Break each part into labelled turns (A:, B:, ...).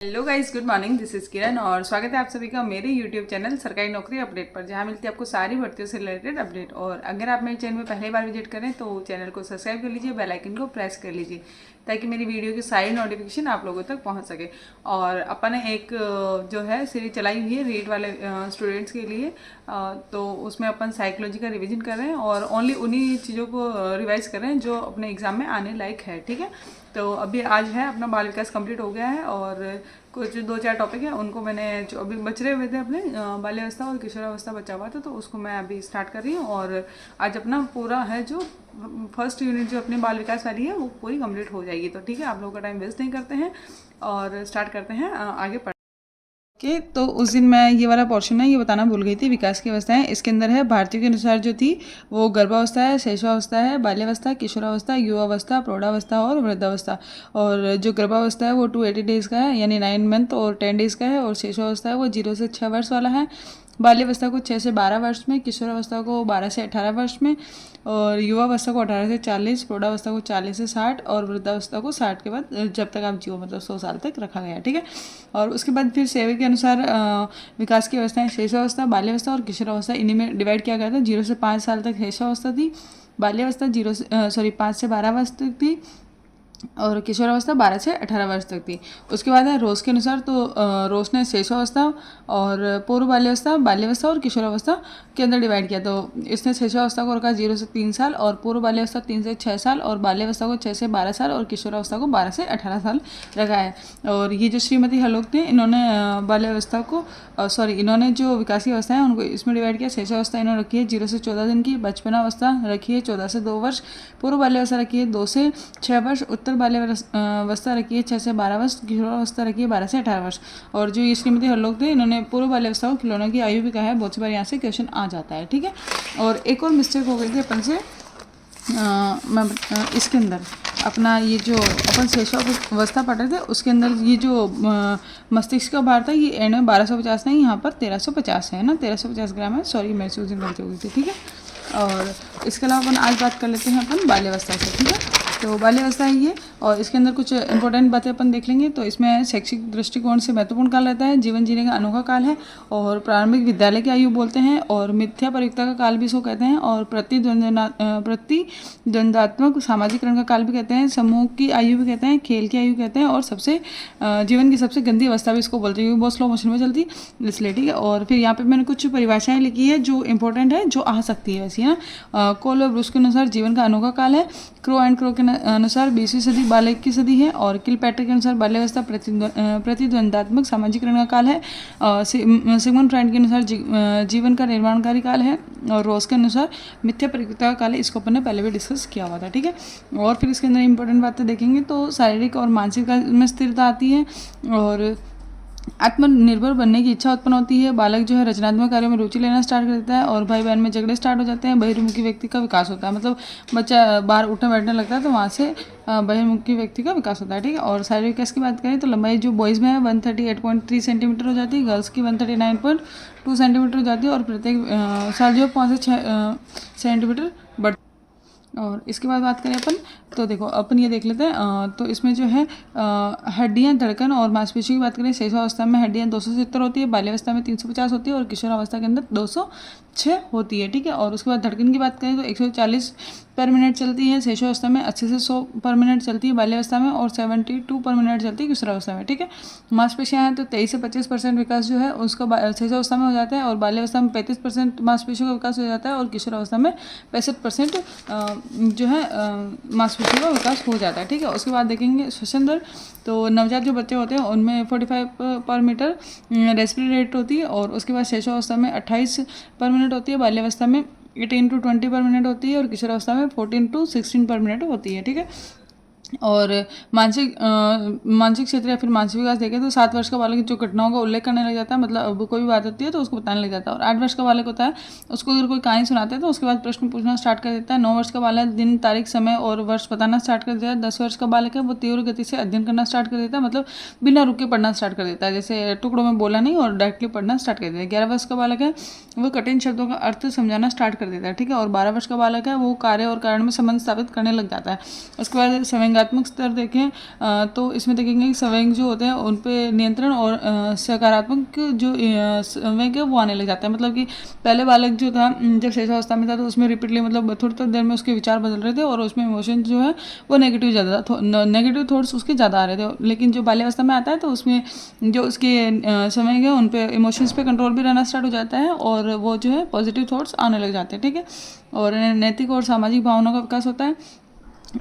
A: Hello guys, good morning. This is Kiran और स्वागत है आप सभी का मेरे यूट्यूब चैनल सरकारी नौकरी अपडेट पर, जहां मिलती है आपको सारी भर्तियों से रिलेटेड अपडेट। और अगर आप मेरे चैनल में पहली बार विजिट करें तो चैनल को सब्सक्राइब कर लीजिए, बेल आइकन को प्रेस कर लीजिए ताकि मेरी वीडियो की सारी नोटिफिकेशन आप लोगों तक पहुंच सके। और अपन ने एक जो है सीरीज चलाई हुई है रीड वाले स्टूडेंट्स के लिए, तो उसमें अपन साइकोलॉजी का रिवीजन कर रहे हैं और ओनली उन्हीं चीज़ों को रिवाइज कर रहे हैं जो अपने एग्जाम में आने लायक है। ठीक है, तो अभी आज है अपना बाल विकास कंप्लीट हो गया है और कुछ 2-4 टॉपिक हैं उनको मैंने जो अभी बच रहे हुए थे अपने बाल्यावस्था और किशोरावस्था बचा हुआ था, तो उसको मैं अभी स्टार्ट कर रही हूँ। और आज अपना पूरा है जो फर्स्ट यूनिट जो अपनी बाल विकास वाली है वो पूरी कंप्लीट हो जाएगी। तो ठीक है, आप लोगों का टाइम वेस्ट नहीं करते हैं और स्टार्ट करते हैं आगे पढ़ के। तो उस दिन मैं ये वाला पोर्शन है ये बताना भूल गई थी, विकास की अवस्थाएं। इसके अंदर है भारतीयों के अनुसार जो थी वो गर्भावस्था है, शैशवावस्था है, बाल्यावस्था, किशोरावस्था, युवावस्था, प्रौढ़ावस्था और वृद्धावस्था। और जो गर्भावस्था है वो 280 डेज़ का है, यानी 9 मंथ और 10 डेज़ का है। और शैशवावस्था है वो 0 से 6 वर्ष वाला है। बाल्यावस्था को 6 से 12 वर्ष में, किशोरावस्था को 12 से 18 वर्ष में, और युवावस्था को 18 से 40, प्रौढ़ावस्था को 40 से 60 और वृद्धावस्था को 60 के बाद जब तक आप जियो, मतलब 100 साल तक रखा गया। ठीक है, और उसके बाद फिर सेवे के अनुसार विकास की अवस्थाएं शैशवावस्था, बाल्यावस्था और किशोरावस्था, इन्हीं में डिवाइड किया गया था। 0 से 5 साल तक शैशवावस्था थी, बाल्यावस्था 5 से 12 वर्ष तक थी और किशोरावस्था 12 से 18 वर्ष तक थी। उसके बाद है रोज के अनुसार, तो रोज ने शैशवावस्था और पूर्व बाल्यावस्था, बाल्यावस्था और किशोरावस्था के अंदर डिवाइड किया। तो इसने शैशवावस्था को रखा 0 से 3 साल और पूर्व बाल्यावस्था 3 से 6 साल और बाल्यावस्था को 6 से 12 साल और किशोरावस्था को 12 से 18 साल रखा है। और ये जो श्रीमती हलोक थे इन्होंने बाल्यावस्था को इन्होंने जो विकास की अवस्था है उनको इसमें डिवाइड किया। शैशवावस्था इन्होंने रखी है 0 से 14 दिन की, बचपनावस्था रखी है 14 से 2 वर्ष, पूर्व बाल्यावस्था रखी है 2 से 6 वर्ष, उत्तर बाल्यावस्था रखी है 6 से 12 वर्ष, किशोरावस्था रखी है 12 से 18 वर्ष। और जो ये श्रीमती हरलोक थे इन्होंने पूर्व बाल्यावस्था को खिलौनों की आयु भी कहा है, बहुत सी बार यहाँ से क्वेश्चन आ जाता है। ठीक है, और एक और मिस्टेक हो गई थी अपन से इसके अंदर अपना ये जो अपन शैशवावस्था पढ़ रहे थे उसके अंदर ये जो मस्तिष्क का भार था ये एंड में 1250 नहीं, यहाँ पर 1350 है ना, 1350 ग्राम है। सॉरी, मेरे से उस दिन गलती हो गई थी। ठीक है, और इसके अलावा अपन आज बात कर लेते हैं अपन बाल्यावस्था से। ठीक है, तो बाल्यावस्था है ये, और इसके अंदर कुछ इंपॉर्टेंट बातें अपन देख लेंगे। तो इसमें शैक्षिक दृष्टिकोण से महत्वपूर्ण काल रहता है, जीवन जीने का अनोखा काल है, और प्रारंभिक विद्यालय की आयु बोलते हैं, और मिथ्या परियुक्ता का काल भी इसको कहते हैं, और प्रतिद्वंदात्मक सामाजिकरण का काल भी कहते हैं, समूह की आयु भी कहते हैं, खेल की आयु कहते हैं, और सबसे जीवन की सबसे गंदी अवस्था भी इसको बोलते हैं, क्योंकि बहुत स्लो मोशन में चलती इसलिए। ठीक है, और फिर यहाँ पे मैंने कुछ परिभाषाएं लिखी है जो इंपॉर्टेंट है, जो आ सकती है वैसी है ना। कोल और ब्रूस के अनुसार जीवन का अनोखा काल है, क्रो एंड क्रो के अनुसार 20वीं सदी बालक की सदी है, और किलपैट्रिक के अनुसार बाल्यावस्था प्रतिद्वंदात्मक सामाजिकरण का काल है, सिगमंड फ्राइड के अनुसार जीवन का निर्माणकारी काल है, और रोज के अनुसार मिथ्या परियुक्ता का काल है। इसको अपन ने पहले भी डिस्कस किया हुआ था। ठीक है, और फिर इसके अंदर इंपॉर्टेंट बातें देखेंगे तो शारीरिक और मानसिक में स्थिरता आती है, और आत्मनिर्भर बनने की इच्छा उत्पन्न होती है, बालक जो है रचनात्मक कार्यों में रुचि लेना स्टार्ट कर देता है, और भाई बहन में झगड़े स्टार्ट हो जाते हैं, बहिर्मुखी व्यक्ति का विकास होता है, मतलब बच्चा बाहर उठने बैठने लगता है तो वहाँ से बहिर्मुखी व्यक्ति का विकास होता है। ठीक है, और शारीरिक विकास की बात करें तो लंबाई जो बॉयज़ में है 138.3 सेंटीमीटर हो जाती है, गर्ल्स की 139.2 सेंटीमीटर हो जाती है, और प्रत्येक साल जो 5 से 6 सेंटीमीटर बढ़। और इसके बाद बात करें अपन तो देखो अपन ये देख लेते हैं। तो इसमें जो है हड्डियां, धड़कन और मांसपेशियों की बात करें, शैशवावस्था में हड्डियां 270 होती है, बाल्यावस्था में 350 होती है, और किशोरावस्था के अंदर 206 होती है। ठीक है, और उसके बाद धड़कन की बात करें तो 140 पर मिनट चलती है, शैशवावस्था में 80 से 100 पर मिनट चलती है बाल्यावस्था में, और 72 पर मिनट चलती है किशोरावस्था में। ठीक है, मांसपेशियां हैं तो 23 से 25% विकास जो है उसका शैशवावस्था में हो जाता है, और बाल्यावस्था में 35% मांसपेशियों का विकास हो जाता है, और किशोरावस्था में 65% जो है मांसपेशियों का विकास हो जाता है। ठीक है, उसके बाद देखेंगे श्वसन दर। तो नवजात जो बच्चे होते हैं उनमें 45 पर मीटर रेस्पिरेटरी रेट होती है, और उसके बाद शैशवावस्था में 28 पर मिनट होती है, बाल्यावस्था में 18 to 20 पर मिनट होती है, और किशोरावस्था में 14 to 16 पर मिनट होती है। ठीक है, और मानसिक क्षेत्र या फिर मानसिक विकास देखें तो 7 वर्ष का बालक जो घटनाओं का उल्लेख करने लग जाता है, मतलब अब कोई भी बात होती है तो उसको बताने लग जाता है, और 8 वर्ष का बालक होता है उसको अगर कोई कहानी सुनाते हैं तो उसके बाद प्रश्न पूछना स्टार्ट कर देता है। 9 वर्ष का बालक दिन, तारीख, समय और वर्ष बताना स्टार्ट कर देता है। 10 वर्ष का बालक है वो तीव्र गति से अध्ययन करना स्टार्ट कर देता है, मतलब बिना रुके पढ़ना स्टार्ट कर देता है, जैसे टुकड़ों में बोला नहीं और डायरेक्टली पढ़ना स्टार्ट कर देता है। 11 वर्ष का बालक है वो कठिन शब्दों का अर्थ समझाना स्टार्ट कर देता है। ठीक है, और 12 वर्ष का बालक है वो कार्य और कारण में संबंध स्थापित करने लग जाता है। उसके बाद संवेगात्मक स्तर देखें तो इसमें देखेंगे कि संवेग जो होते हैं उन पे नियंत्रण और सकारात्मक जो संवेग है वो आने लग जाता है। मतलब कि पहले बालक जो था जब शेषावस्था में था तो उसमें रिपीटली मतलब थोड़ी थोड़ी देर में उसके विचार बदल रहे थे और उसमें इमोशन जो है वो नेगेटिव ज़्यादा था, नेगेटिव थॉट्स उसके ज़्यादा आ रहे थे। लेकिन जो बाल्यावस्था में आता है तो उसमें जो उसके संवेग है उन पे इमोशंस पे कंट्रोल भी रहना स्टार्ट हो जाता है और वो जो है पॉजिटिव थॉट्स आने लग जाते हैं। ठीक है, और नैतिक और सामाजिक भावनाओं का विकास होता है।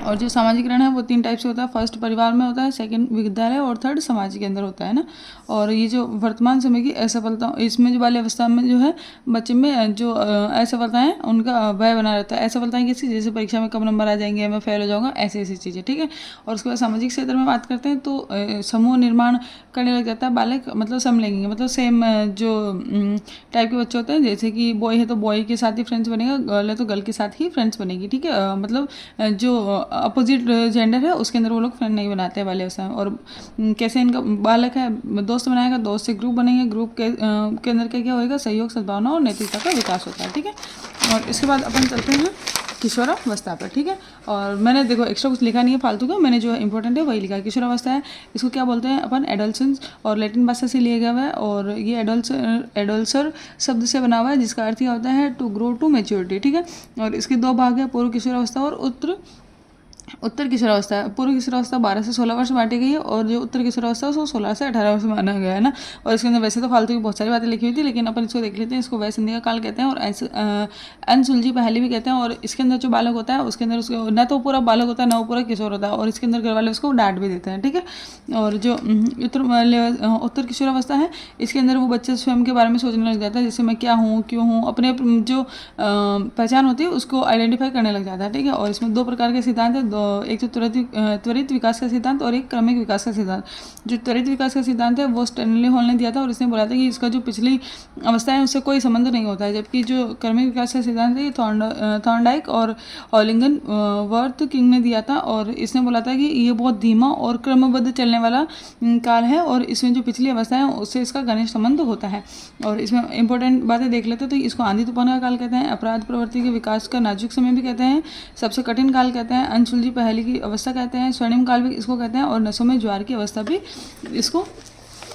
A: और जो सामाजिकरण है वो 3 टाइप से होता है। फर्स्ट परिवार में होता है, सेकंड विद्यालय और थर्ड समाज के अंदर होता है ना। और ये जो वर्तमान समय की असफलता, इसमें जो बाल्यावस्था में जो है बच्चे में जो असफलताएं उनका भय बना रहता है। असफलताएं कैसी, जैसे परीक्षा में कम नंबर आ जाएंगे, मैं फेल हो जाऊंगा, ऐसी ऐसी चीज़ें। ठीक है, और उसके बाद सामाजिक क्षेत्र में बात करते हैं तो समूह निर्माण करने लग जाता है बालक, मतलब समलैंगिक, मतलब सेम जो टाइप के बच्चे होते हैं। जैसे कि बॉय है तो बॉय के साथ ही फ्रेंड्स बनेगा, गर्ल है तो गर्ल के साथ ही फ्रेंड्स बनेगी। ठीक है, मतलब जो अपोजिट जेंडर है उसके अंदर वो लोग फ्रेंड नहीं बनाते हैं वाले वैसा। और कैसे इनका बालक है दोस्त बनाएगा, दोस्त से ग्रुप बनेंगे, ग्रुप के अंदर क्या क्या होएगा, सहयोग, सद्भावना और नैतिकता का विकास होता है। ठीक है, और इसके बाद अपन चलते हैं किशोरावस्था पर। ठीक है, और मैंने देखो एक्स्ट्रा कुछ लिखा नहीं है फालतू का, मैंने जो इंपॉर्टेंट है वही लिखा है। किशोरावस्था है, इसको क्या बोलते हैं अपन, एडोलसेंस, और लैटिन भाषा से लिया गया हुआ है। और ये एडोल्सर शब्द से बना हुआ है जिसका अर्थ यह होता है टू ग्रो टू मैच्योरिटी। ठीक है, और इसके 2 भाग है, पूर्व किशोरावस्था और उत्तर किशोरावस्था है। पूर्व किशोरावस्था 12 से 16 वर्ष बांटी गई है और जो उत्तर किशोरावस्था है उसको 16 से 18 वर्ष माना गया है ना। और इसके अंदर वैसे तो फालतू की बहुत सारी बातें लिखी हुई थी, लेकिन अपन इसको देख लेते हैं। इसको वय संधि का काल कहते हैं और अनसुलझी पहेली भी कहते हैं। और इसके अंदर जो बालक होता है उसके अंदर उसको न तो पूरा बालक होता है न वो पूरा किशोर होता है, और इसके अंदर घर वाले उसको डांट भी देते हैं। ठीक है, और जो उत्तर किशोरावस्था है इसके अंदर वो बच्चा स्वयं के बारे में सोचने लग जाता है, जैसे मैं क्या हूँ, क्यों हूँ, अपने जो पहचान होती है उसको आइडेंटिफाई करने लग जाता है। ठीक है, और इसमें 2 प्रकार के सिद्धांत है, एक तो त्वरित विकास का सिद्धांत और एक क्रमिक विकास का सिद्धांत। जो त्वरित विकास का सिद्धांत है वो स्टैनली हॉल ने दिया था और इसने बोला था कि इसका जो पिछली अवस्था है उससे कोई संबंध नहीं होता है। जबकि जो क्रमिक विकास का सिद्धांत है ये थॉर्नडाइक और हॉलिंगन वर्थ किंग ने दिया था और इसने बोला था कि ये बहुत धीमा और क्रमबद्ध चलने वाला काल है और इसमें जो पिछली अवस्था है उससे इसका घनिष्ठ संबंध होता है। और इसमें इंपॉर्टेंट बातें देख लेते हैं तो इसको आंधी तूफान का काल कहते हैं, अपराध प्रवृत्ति के विकास का नाजुक समय भी कहते हैं, सबसे कठिन काल कहते हैं, अनसुलझी पहेली की अवस्था कहते हैं, स्वर्णिम काल भी इसको कहते हैं, और नसों में ज्वार की अवस्था भी इसको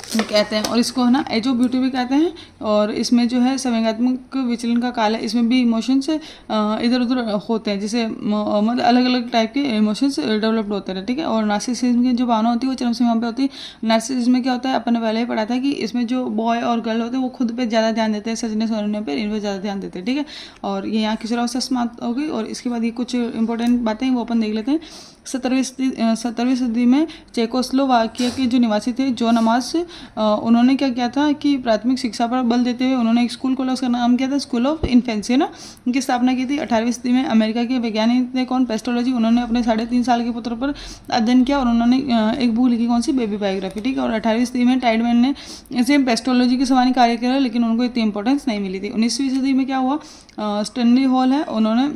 A: कहते हैं। और इसको है ना एज ऑफ ब्यूटी भी कहते हैं। और इसमें जो है संवेगात्मक विचलन का काल है, इसमें भी इमोशंस इधर उधर होते हैं, जैसे मतलब अलग अलग टाइप के इमोशंस डेवलप्ड होते हैं। ठीक है, और नार्सिसिज्म की जो भावना होती है वो चरम सीमा पे होती है। नार्सिसिज्म में क्या होता है, अपन ने पहले ही पढ़ा था कि इसमें जो बॉय और गर्ल होते हैं वो खुद पे ज़्यादा ध्यान देते हैं, सजने सवरने पर इन पर ज़्यादा ध्यान देते हैं। ठीक है, और ये यहाँ किशोरावस्था समाप्त हो गई। और इसके बाद ये कुछ इंपॉर्टेंट बातें वो अपन देख लेते हैं। 17वीं सदी में चेकोस्लोवाकिया के जो निवासी थे जॉन अमास, उन्होंने क्या किया था कि प्राथमिक शिक्षा पर बल देते हुए उन्होंने एक स्कूल खोला, उसका नाम क्या था, स्कूल ऑफ इन्फेंसी ना, उनकी स्थापना की थी। 18वीं सदी में अमेरिका के वैज्ञानिक थे कौन, पेस्टोलॉजी, उन्होंने अपने 3.5 साल के पुत्र पर अध्ययन किया और उन्होंने एक बुक लिखी कौन सी, बेबी बायोग्राफी। ठीक है, और 18वीं सदी में टाइडमैन ने सेम पेस्टोलॉजी के समान कार्य किया लेकिन उनको इतनी इंपॉर्टेंस नहीं मिली थी। 19वीं सदी में क्या हुआ, स्टैनली हॉल है, उन्होंने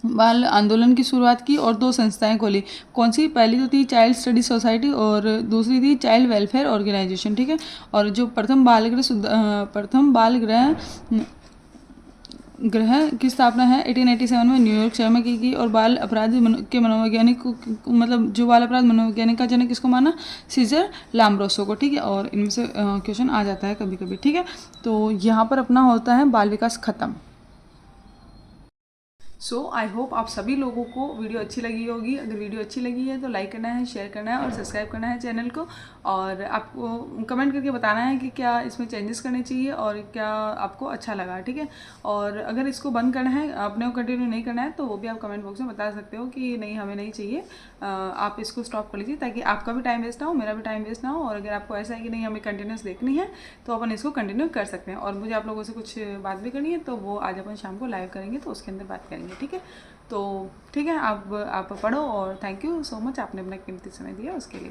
A: बाल आंदोलन की शुरुआत की और 2 संस्थाएं खोली। कौन सी, पहली तो थी चाइल्ड स्टडी सोसाइटी और दूसरी थी चाइल्ड वेलफेयर ऑर्गेनाइजेशन। ठीक है, और जो प्रथम बाल ग्रह की स्थापना है 1887 में न्यूयॉर्क शहर में की गई। और बाल अपराध के मनोवैज्ञानिक को मतलब जो बाल अपराध मनोवैज्ञानिक का जनक किसको माना, सीजर लाम्ब्रोसो को। ठीक है, और इनमें से क्वेश्चन आ जाता है कभी कभी। ठीक है, तो यहाँ पर अपना होता है बाल विकास खत्म। सो आई होप आप सभी लोगों को वीडियो अच्छी लगी होगी। अगर वीडियो अच्छी लगी है तो लाइक करना है, शेयर करना है और सब्सक्राइब करना है चैनल को। और आपको कमेंट करके बताना है कि क्या इसमें चेंजेस करने चाहिए और क्या आपको अच्छा लगा। ठीक है, और अगर इसको बंद करना है, अपने को कंटिन्यू नहीं करना है, तो वो भी आप कमेंट बॉक्स में बता सकते हो कि नहीं हमें नहीं चाहिए, आप इसको स्टॉप कर लीजिए, ताकि आपका भी टाइम वेस्ट ना हो, मेरा भी टाइम वेस्ट ना हो। और अगर आपको ऐसा है कि नहीं हमें कंटिन्यूस देखनी है तो अपन इसको कंटिन्यू कर सकते हैं। और मुझे आप लोगों से कुछ बात भी करनी है तो वो आज अपन शाम को लाइव करेंगे तो उसके अंदर बात करेंगे। ठीक है, तो ठीक है, आप पढ़ो और थैंक यू सो मच, आपने अपना कीमती समय दिया उसके लिए।